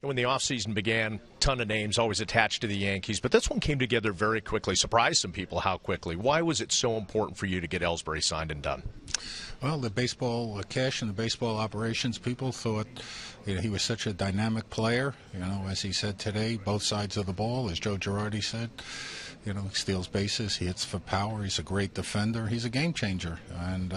When the offseason began, ton of names always attached to the Yankees, but this one came together very quickly, surprised some people how quickly. Why was it so important for you to get Ellsbury signed and done? Well, the baseball cash and the baseball operations people thought he was such a dynamic player. As he said today, both sides of the ball, as Joe Girardi said. He steals bases, he hits for power, he's a great defender, he's a game changer, and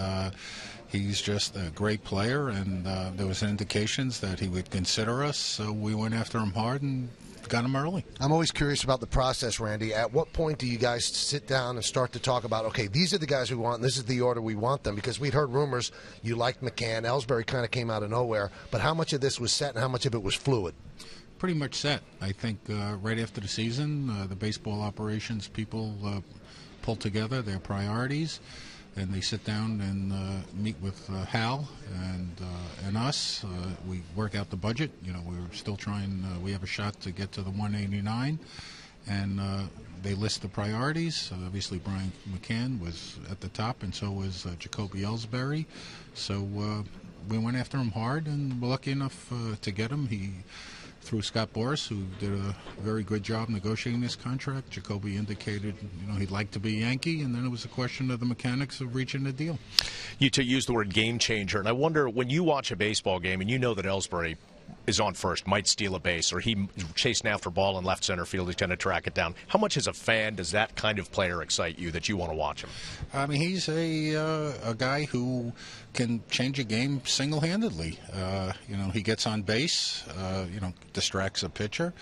he's just a great player, and there was indications that he would consider us, so we went after him hard and got him early. I'm always curious about the process, Randy. At what point do you guys sit down and start to talk about, okay, these are the guys we want, and this is the order we want them? Because we'd heard rumors you liked McCann, Ellsbury kind of came out of nowhere, but how much of this was set and how much of it was fluid? Pretty much set. I think right after the season, the baseball operations people pull together their priorities, and they sit down and meet with Hal and us. We work out the budget. We're still trying. We have a shot to get to the 189, and they list the priorities. Obviously, Brian McCann was at the top, and so was Jacoby Ellsbury. So we went after him hard, and we're lucky enough to get him. Through Scott Boras, who did a very good job negotiating this contract. Jacoby indicated, he'd like to be a Yankee, and then it was a question of the mechanics of reaching a deal. You used the word game changer, and I wonder, when you watch a baseball game and you know that Ellsbury is on first, might steal a base, or he chasing after ball in left center field, he's going to track it down. How much as a fan does that kind of player excite you that you want to watch him? I mean, he's a guy who can change a game single-handedly. He gets on base, distracts a pitcher.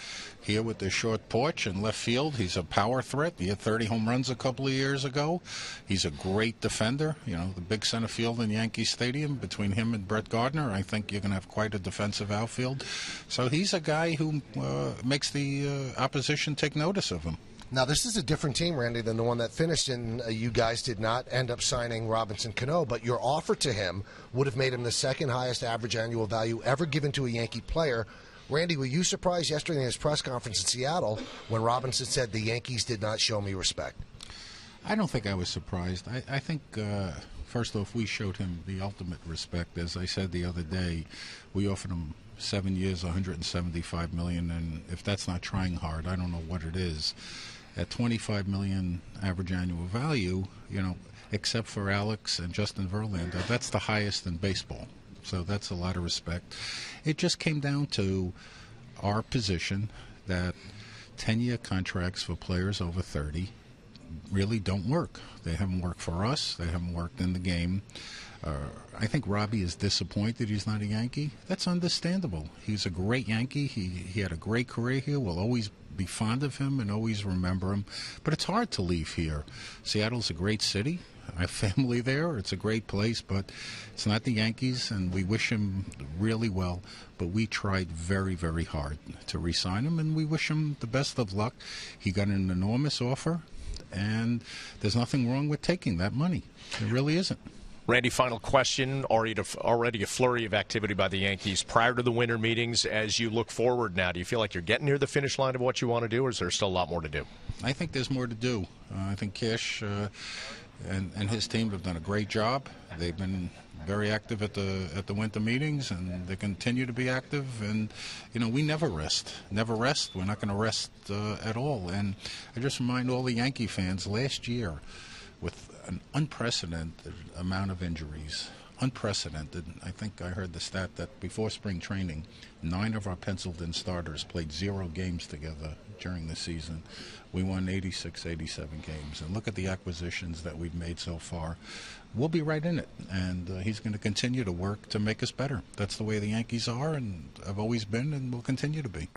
Here with the short porch in left field, he's a power threat. He had 30 home runs a couple of years ago. He's a great defender. The big center field in Yankee Stadium, between him and Brett Gardner, I think you're going to have quite a defensive outfield. So he's a guy who makes the opposition take notice of him. Now, this is a different team, Randy, than the one that finished, and you guys did not end up signing Robinson Cano, but your offer to him would have made him the second highest average annual value ever given to a Yankee player. Randy, were you surprised yesterday in his press conference in Seattle when Robinson said the Yankees did not show me respect? I don't think I was surprised. I think, first off, we showed him the ultimate respect. As I said the other day, we offered him 7 years, $175 million, and if that's not trying hard, I don't know what it is. At $25 million average annual value, except for Alex and Justin Verlander, that's the highest in baseball. So that's a lot of respect. It just came down to our position that 10-year contracts for players over 30 really don't work. They haven't worked for us. They haven't worked in the game. I think Robbie is disappointed he's not a Yankee. That's understandable. He's a great Yankee. He had a great career here. We'll always be fond of him and always remember him. But it's hard to leave here. Seattle's a great city. I have family there. It's a great place, but it's not the Yankees, and we wish him really well. But we tried very, very hard to re-sign him, and we wish him the best of luck. He got an enormous offer, and there's nothing wrong with taking that money. There really isn't. Randy, final question. Already a flurry of activity by the Yankees prior to the winter meetings. As you look forward now, do you feel like you're getting near the finish line of what you want to do, or is there still a lot more to do? I think there's more to do. I think Cash and his team have done a great job. They've been very active at the winter meetings, and they continue to be active. And we never rest. Never rest. We're not going to rest at all. And I just remind all the Yankee fans, last year, with an unprecedented amount of injuries, unprecedented. I think I heard the stat that before spring training, 9 of our penciled-in starters played 0 games together during the season. We won 86, 87 games. And look at the acquisitions that we've made so far. We'll be right in it, and he's going to continue to work to make us better. That's the way the Yankees are, and have always been, and will continue to be.